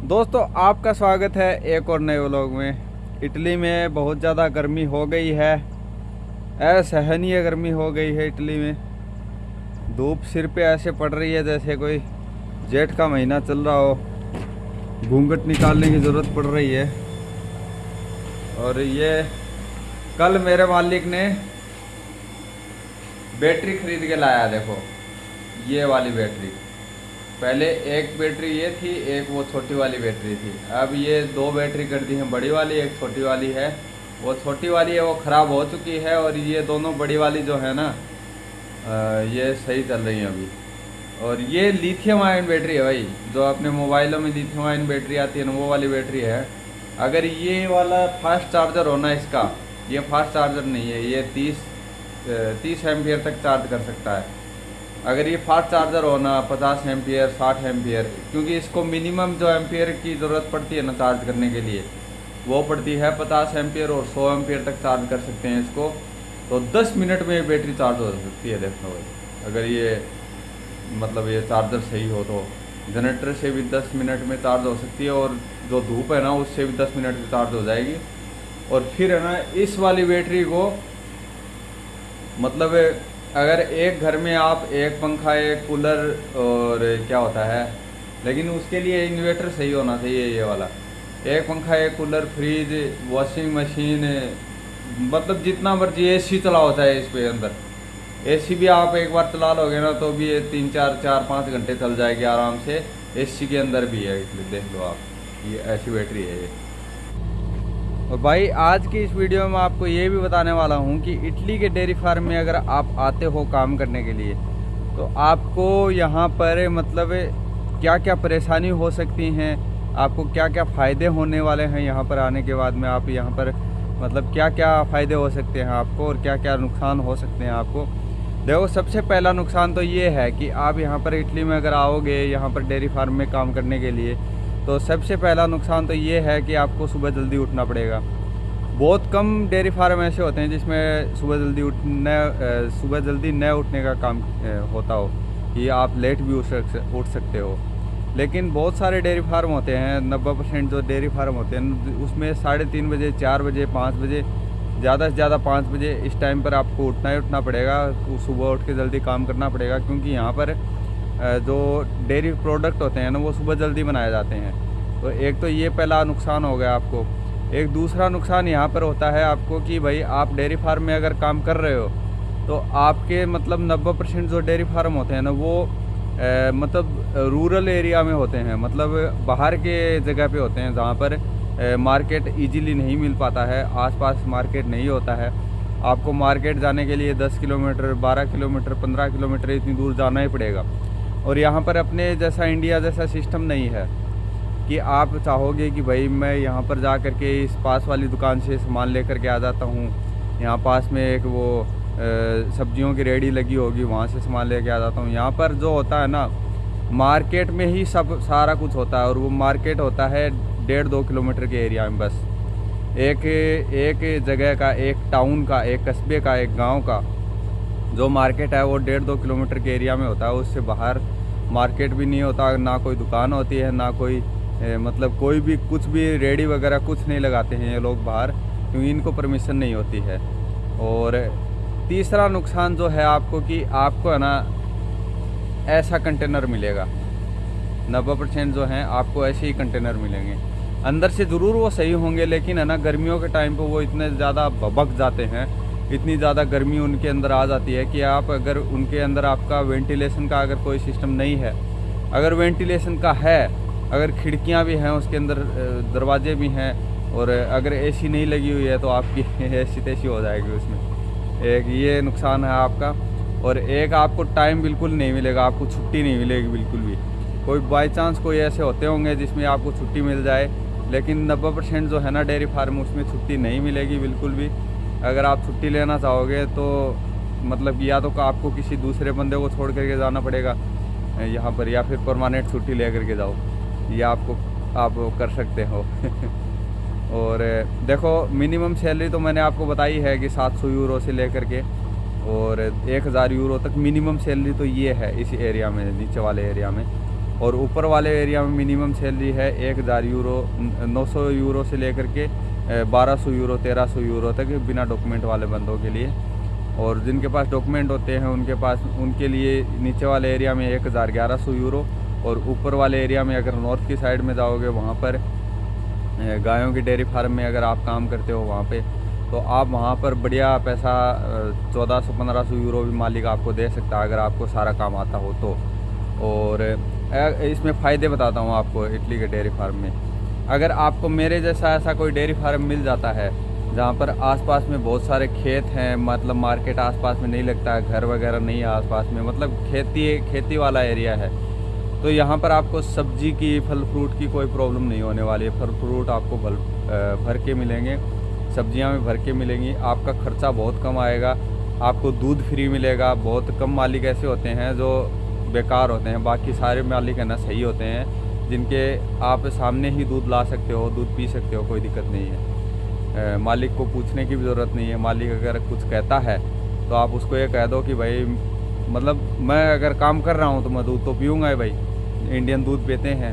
दोस्तों आपका स्वागत है एक और नए व्लॉग में। इटली में बहुत ज़्यादा गर्मी हो गई है, असहनीय गर्मी हो गई है इटली में। धूप सिर पे ऐसे पड़ रही है जैसे कोई जेठ का महीना चल रहा हो। घूंघट निकालने की ज़रूरत पड़ रही है। और ये कल मेरे मालिक ने बैटरी खरीद के लाया, देखो ये वाली बैटरी। पहले एक बैटरी ये थी, एक वो छोटी वाली बैटरी थी। अब ये दो बैटरी कर दी हैं, बड़ी वाली एक छोटी वाली है। वो छोटी वाली है वो ख़राब हो चुकी है, और ये दोनों बड़ी वाली जो है ना ये सही चल रही हैं अभी। और ये लिथियम आयन बैटरी है भाई, जो अपने मोबाइलों में लिथियम आयन बैटरी आती है ना, वो वाली बैटरी है। अगर ये वाला फास्ट चार्जर होना इसका, ये फास्ट चार्जर नहीं है, ये 30 एम्पियर तक चार्ज कर सकता है। अगर ये फास्ट चार्जर होना 50 एम्पियर 60 एम्पियर, क्योंकि इसको मिनिमम जो एम्पियर की ज़रूरत पड़ती है ना चार्ज करने के लिए, वो पड़ती है 50 एम्पियर, और 100 एम्पियर तक चार्ज कर सकते हैं इसको। तो 10 मिनट में ये बैटरी चार्ज हो सकती है। देखो भाई, अगर ये मतलब ये चार्जर सही हो तो जनरेटर से भी 10 मिनट में चार्ज हो सकती है, और जो धूप है ना उससे भी 10 मिनट में चार्ज हो जाएगी। और फिर है ना इस वाली बैटरी को मतलब अगर एक घर में आप एक पंखा एक कूलर और क्या होता है, लेकिन उसके लिए इन्वर्टर सही होना चाहिए। ये वाला एक पंखा एक कूलर फ्रिज वॉशिंग मशीन, मतलब जितना मर्जी एसी चलाओ चाहे इस पे अंदर। एसी भी आप एक बार चला लोगे ना तो भी ये 3-4-5 घंटे चल जाएगी आराम से। एसी के अंदर भी है, इसलिए देख लो आप, ये ऐसी बैटरी है ये। और भाई आज की इस वीडियो में आपको ये भी बताने वाला हूँ कि इटली के डेयरी फार्म में अगर आप आते हो काम करने के लिए, तो आपको यहाँ पर मतलब क्या क्या परेशानी हो सकती हैं, आपको क्या क्या फ़ायदे होने वाले हैं यहाँ पर आने के बाद में। आप यहाँ पर मतलब क्या क्या फ़ायदे हो सकते हैं आपको, और क्या क्या नुकसान हो सकते हैं आपको। देखो सबसे पहला नुकसान तो ये है कि आप यहाँ पर इटली में अगर आओगे यहाँ पर डेयरी फार्म में काम करने के लिए, तो सबसे पहला नुकसान तो ये है कि आपको सुबह जल्दी उठना पड़ेगा। बहुत कम डेयरी फार्म ऐसे होते हैं जिसमें सुबह जल्दी न उठने का काम होता हो, कि आप लेट भी उठ सकते हो। लेकिन बहुत सारे डेयरी फार्म होते हैं, 90% जो डेयरी फार्म होते हैं उसमें 3:30 बजे 4 बजे 5 बजे, ज़्यादा से ज़्यादा 5 बजे इस टाइम पर आपको उठना पड़ेगा। सुबह उठ के जल्दी काम करना पड़ेगा, क्योंकि यहाँ पर जो डेयरी प्रोडक्ट होते हैं ना वो सुबह जल्दी बनाए जाते हैं। तो एक तो ये पहला नुकसान हो गया आपको। एक दूसरा नुकसान यहाँ पर होता है आपको कि भाई आप डेयरी फार्म में अगर काम कर रहे हो, तो आपके मतलब 90% जो डेयरी फार्म होते हैं ना वो मतलब रूरल एरिया में होते हैं, मतलब बाहर के जगह पे होते हैं, जहाँ पर मार्केट इजीली नहीं मिल पाता है, आसपास मार्केट नहीं होता है। आपको मार्केट जाने के लिए 10 किलोमीटर 12 किलोमीटर 15 किलोमीटर इतनी दूर जाना ही पड़ेगा। और यहाँ पर अपने जैसा इंडिया जैसा सिस्टम नहीं है कि आप चाहोगे कि भाई मैं यहाँ पर जा कर के इस पास वाली दुकान से सामान लेकर के आ जाता हूँ, यहाँ पास में एक वो सब्जियों की रेडी लगी होगी वहाँ से सामान लेके आ जाता हूँ। यहाँ पर जो होता है ना मार्केट में ही सब सारा कुछ होता है, और वो मार्केट होता है 1.5-2 किलोमीटर के एरिया में बस। एक जगह का, एक टाउन का, एक कस्बे का, एक गांव का जो मार्केट है वो 1.5-2 किलोमीटर के एरिया में होता है। उससे बाहर मार्केट भी नहीं होता, ना कोई दुकान होती है, ना कोई मतलब कोई भी कुछ भी रेडी वगैरह कुछ नहीं लगाते हैं ये लोग बाहर, क्योंकि इनको परमिशन नहीं होती है। और तीसरा नुकसान जो है आपको कि आपको है ना ऐसा कंटेनर मिलेगा, 90% जो हैं आपको ऐसे ही कंटेनर मिलेंगे। अंदर से ज़रूर वो सही होंगे, लेकिन है ना गर्मियों के टाइम पे वो इतने ज़्यादा भभक जाते हैं, इतनी ज़्यादा गर्मी उनके अंदर आ जाती है कि आप अगर उनके अंदर आपका वेंटिलेशन का अगर कोई सिस्टम नहीं है, अगर वेंटिलेशन का है, अगर खिड़कियां भी हैं उसके अंदर दरवाजे भी हैं, और अगर एसी नहीं लगी हुई है तो आपकी एसी तेसी हो जाएगी उसमें। एक ये नुकसान है आपका। और एक आपको टाइम बिल्कुल नहीं मिलेगा, आपको छुट्टी नहीं मिलेगी बिल्कुल भी। कोई बाई चांस कोई ऐसे होते होंगे जिसमें आपको छुट्टी मिल जाए, लेकिन 90% जो है ना डेयरी फार्म उसमें छुट्टी नहीं मिलेगी बिल्कुल भी। अगर आप छुट्टी लेना चाहोगे तो मतलब या तो आपको किसी दूसरे बंदे को छोड़ करके जाना पड़ेगा यहाँ पर, या फिर परमानेंट छुट्टी ले करके जाओ, ये आप कर सकते हो। और देखो मिनिमम सैलरी तो मैंने आपको बताई है कि 700 यूरो से लेकर के और 1000 यूरो तक मिनिमम सैलरी तो ये है इस एरिया में, नीचे वाले एरिया में। और ऊपर वाले एरिया में मिनिमम सैलरी है 1000 यूरो, 900 यूरो से लेकर के 1200 यूरो 1300 यूरो तक बिना डॉक्यूमेंट वाले बंदों के लिए। और जिनके पास डॉक्यूमेंट होते हैं उनके लिए नीचे वाले एरिया में 1100 यूरो। और ऊपर वाले एरिया में अगर नॉर्थ की साइड में जाओगे वहाँ पर गायों की डेयरी फार्म में अगर आप काम करते हो वहाँ पे, तो आप वहाँ पर बढ़िया पैसा 1400-1500 यूरो भी मालिक आपको दे सकता है अगर आपको सारा काम आता हो तो। और इसमें फ़ायदे बताता हूँ आपको इटली के डेयरी फार्म में। अगर आपको मेरे जैसा ऐसा कोई डेयरी फार्म मिल जाता है जहाँ पर आसपास में बहुत सारे खेत हैं, मतलब मार्केट आसपास में नहीं लगता है, घर वगैरह नहीं है आसपास में, मतलब खेती वाला एरिया है, तो यहाँ पर आपको सब्जी की, फल फ्रूट की कोई प्रॉब्लम नहीं होने वाली है। फल फ्रूट आपको भर के मिलेंगे, सब्जियाँ में भर के मिलेंगी, आपका खर्चा बहुत कम आएगा, आपको दूध फ्री मिलेगा। बहुत कम मालिक ऐसे होते हैं जो बेकार होते हैं, बाकी सारे मालिक है ना सही होते हैं, जिनके आप सामने ही दूध ला सकते हो, दूध पी सकते हो, कोई दिक्कत नहीं है। मालिक को पूछने की भी ज़रूरत नहीं है। मालिक अगर कुछ कहता है तो आप उसको ये कह दो कि भाई मतलब मैं अगर काम कर रहा हूँ तो मैं दूध तो पीऊँगा ही भाई। इंडियन दूध पीते हैं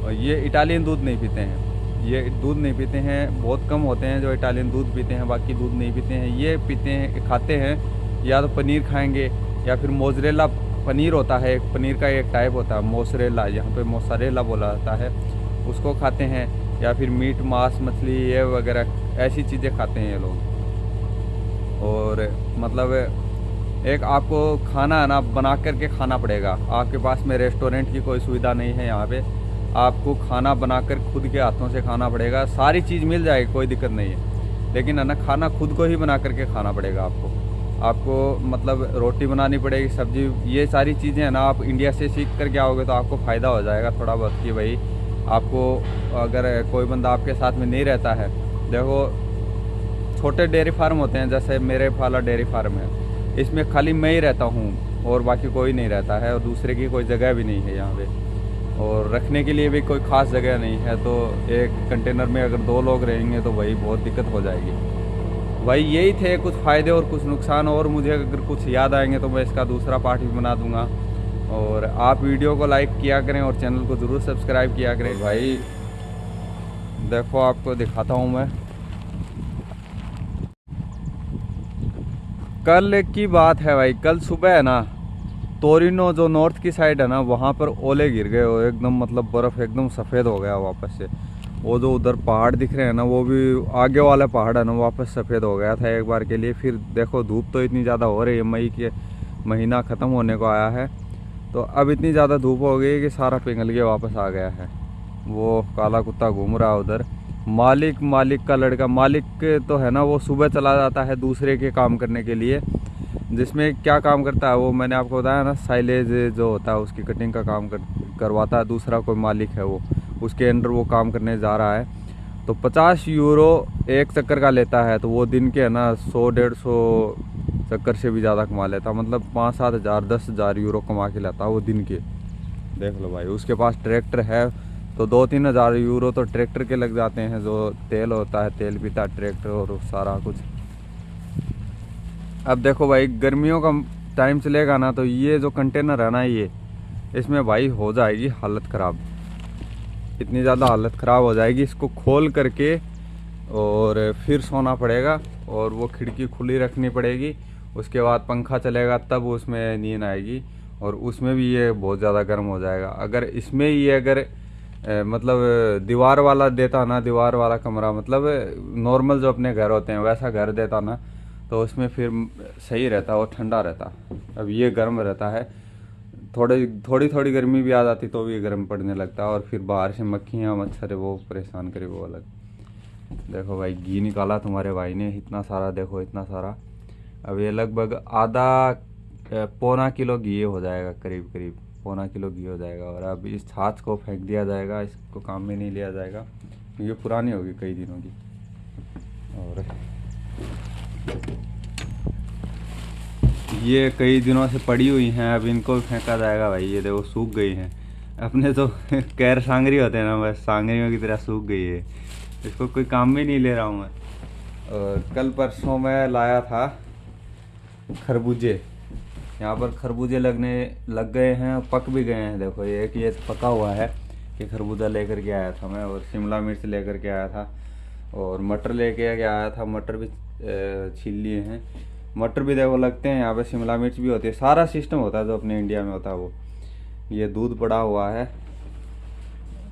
और ये इटालियन दूध नहीं पीते हैं, ये दूध नहीं पीते हैं, बहुत कम होते हैं जो इटालियन दूध पीते हैं, बाकी दूध नहीं पीते हैं। ये पीते हैं, खाते हैं या तो पनीर खाएंगे या फिर मोज़रेला पनीर होता है, एक पनीर का एक टाइप होता है मोज़रेला, यहाँ पे मोज़रेला बोला जाता है, उसको खाते हैं, या फिर मीट मांस मछली ये वगैरह ऐसी चीज़ें खाते हैं ये लोग। और मतलब एक आपको खाना है ना बना करके खाना पड़ेगा। आपके पास में रेस्टोरेंट की कोई सुविधा नहीं है यहाँ पे, आपको खाना बनाकर खुद के हाथों से खाना पड़ेगा। सारी चीज़ मिल जाएगी, कोई दिक्कत नहीं है, लेकिन है ना खाना खुद को ही बना करके खाना पड़ेगा आपको मतलब रोटी बनानी पड़ेगी, सब्जी, ये सारी चीज़ें है ना आप इंडिया से सीख करके आओगे तो आपको फ़ायदा हो जाएगा थोड़ा बहुत कि भाई आपको अगर कोई बंदा आपके साथ में नहीं रहता है। देखो छोटे डेयरी फार्म होते हैं, जैसे मेरे वाला डेयरी फार्म है, इसमें खाली मैं ही रहता हूँ और बाकी कोई नहीं रहता है, और दूसरे की कोई जगह भी नहीं है यहाँ पे, और रखने के लिए भी कोई ख़ास जगह नहीं है। तो एक कंटेनर में अगर 2 लोग रहेंगे तो भाई बहुत दिक्कत हो जाएगी। भाई यही थे कुछ फ़ायदे और कुछ नुकसान, और मुझे अगर कुछ याद आएंगे तो मैं इसका दूसरा पार्ट भी बना दूँगा। और आप वीडियो को लाइक किया करें और चैनल को ज़रूर सब्सक्राइब किया करें। भाई देखो आपको दिखाता हूँ मैं, कल की बात है भाई, कल सुबह है ना तोरिनो जो नॉर्थ की साइड है ना वहाँ पर ओले गिर गए और एकदम मतलब बर्फ़ एकदम सफ़ेद हो गया वापस से। वो जो उधर पहाड़ दिख रहे हैं ना, वो भी आगे वाला पहाड़ है ना वापस सफ़ेद हो गया था एक बार के लिए। फिर देखो धूप तो इतनी ज़्यादा हो रही है, मई के महीना ख़त्म होने को आया है, तो अब इतनी ज़्यादा धूप हो गई कि सारा पिघल के वापस आ गया है। वो काला कुत्ता घूम रहा है उधर। मालिक का लड़का, मालिक तो है ना वो सुबह चला जाता है दूसरे के काम करने के लिए, जिसमें क्या काम करता है वो मैंने आपको बताया ना, साइलेज जो होता है उसकी कटिंग का काम करवाता है। दूसरा कोई मालिक है वो, उसके अंडर वो काम करने जा रहा है, तो 50 यूरो एक चक्कर का लेता है। तो वो दिन के है ना 100-150 चक्कर से भी ज़्यादा कमा लेता, मतलब 5-7 हज़ार 10,000 यूरो कमा के लाता वो दिन के। देख लो भाई, उसके पास ट्रैक्टर है तो 2-3 हज़ार यूरो तो ट्रैक्टर के लग जाते हैं, जो तेल होता है, तेल पीता है ट्रैक्टर और सारा कुछ। अब देखो भाई गर्मियों का टाइम चलेगा ना तो ये जो कंटेनर है ना, ये इसमें भाई हो जाएगी हालत ख़राब, इतनी ज़्यादा हालत ख़राब हो जाएगी। इसको खोल करके और फिर सोना पड़ेगा, और वो खिड़की खुली रखनी पड़ेगी, उसके बाद पंखा चलेगा तब उसमें नींद आएगी, और उसमें भी ये बहुत ज़्यादा गर्म हो जाएगा। अगर इसमें ये अगर मतलब दीवार वाला देता ना, दीवार वाला कमरा, मतलब नॉर्मल जो अपने घर होते हैं वैसा घर देता ना, तो उसमें फिर सही रहता और ठंडा रहता। अब ये गर्म रहता है, थोड़ी गर्मी भी आ जाती तो भी गर्म पड़ने लगता, और फिर बाहर से मक्खियाँ मच्छर वो परेशान करे वो अलग। देखो भाई घी निकाला तुम्हारे भाई ने इतना सारा, देखो इतना सारा। अब ये लगभग आधा पौना किलो घी हो जाएगा, करीब 1.25 किलो घी हो जाएगा। और अब इस छाछ को फेंक दिया जाएगा, इसको काम में नहीं लिया जाएगा क्योंकि पुरानी होगी कई दिनों की। और ये कई दिनों से पड़ी हुई हैं, अब इनको भी फेंका जाएगा भाई। ये देखो सूख गई हैं, अपने तो कैर सांगरी होते हैं ना, बस सांगरियों की तरह सूख गई है, इसको कोई काम में नहीं ले रहा हूँ मैं। और कल परसों मैं लाया था खरबूजे, यहाँ पर खरबूजे लगने लग गए हैं और पक भी गए हैं। देखो ये एक ये पका हुआ है कि खरबूजा लेकर के आया था मैं, और शिमला मिर्च लेकर के आया था, और मटर लेके आया था। मटर भी छील लिए हैं। मटर भी देखो लगते हैं यहाँ पे, शिमला मिर्च भी होती है, सारा सिस्टम होता है जो अपने इंडिया में होता है वो। ये दूध पड़ा हुआ है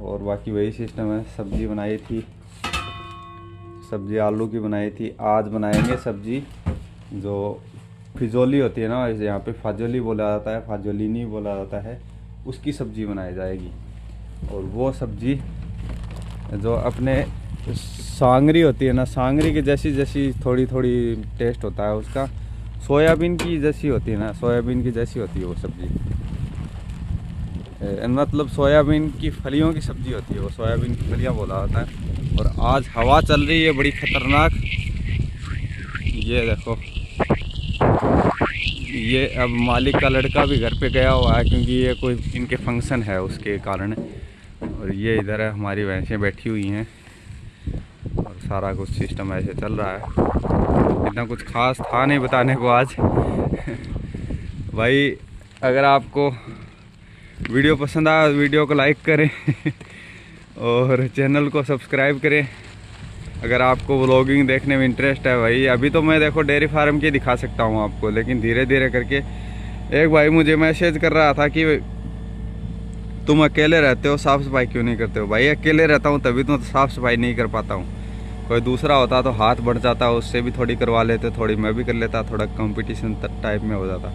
और बाकी वही सिस्टम है। सब्जी बनाई थी, सब्जी आलू की बनाई थी। आज बनाएंगे सब्जी जो फिजोली होती है ना, यहाँ पे फाजोली बोला जाता है, फाजोली नहीं बोला जाता है, उसकी सब्जी बनाई जाएगी। और वो सब्जी जो अपने सांगरी होती है ना, सांगरी की जैसी जैसी थोड़ी थोड़ी टेस्ट होता है उसका, सोयाबीन की जैसी होती है ना, सोयाबीन की जैसी होती है वो सब्जी। मतलब सोयाबीन की फलियों की सब्जी होती है वो, सोयाबीन की फलियाँ बोला जाता है। और आज हवा चल रही है बड़ी ख़तरनाक। ये देखो, ये अब मालिक का लड़का भी घर पे गया हुआ है क्योंकि ये कोई इनके फंक्शन है उसके कारण। और ये इधर है, हमारी भैंसें बैठी हुई हैं और सारा कुछ सिस्टम ऐसे चल रहा है। इतना कुछ खास था नहीं बताने को आज। भाई अगर आपको वीडियो पसंद आया वीडियो को लाइक करें और चैनल को सब्सक्राइब करें। अगर आपको व्लॉगिंग देखने में इंटरेस्ट है भाई, अभी तो मैं देखो डेयरी फार्म की दिखा सकता हूँ आपको, लेकिन धीरे धीरे करके। एक भाई मुझे मैसेज कर रहा था कि तुम अकेले रहते हो, साफ़ सफाई क्यों नहीं करते हो? भाई अकेले रहता हूँ तभी तो साफ़ सफाई नहीं कर पाता हूँ। कोई दूसरा होता तो हाथ बढ़ जाता, उससे भी थोड़ी करवा लेते, थोड़ी मैं भी कर लेता, थोड़ा कंपटीशन टाइप में हो जाता।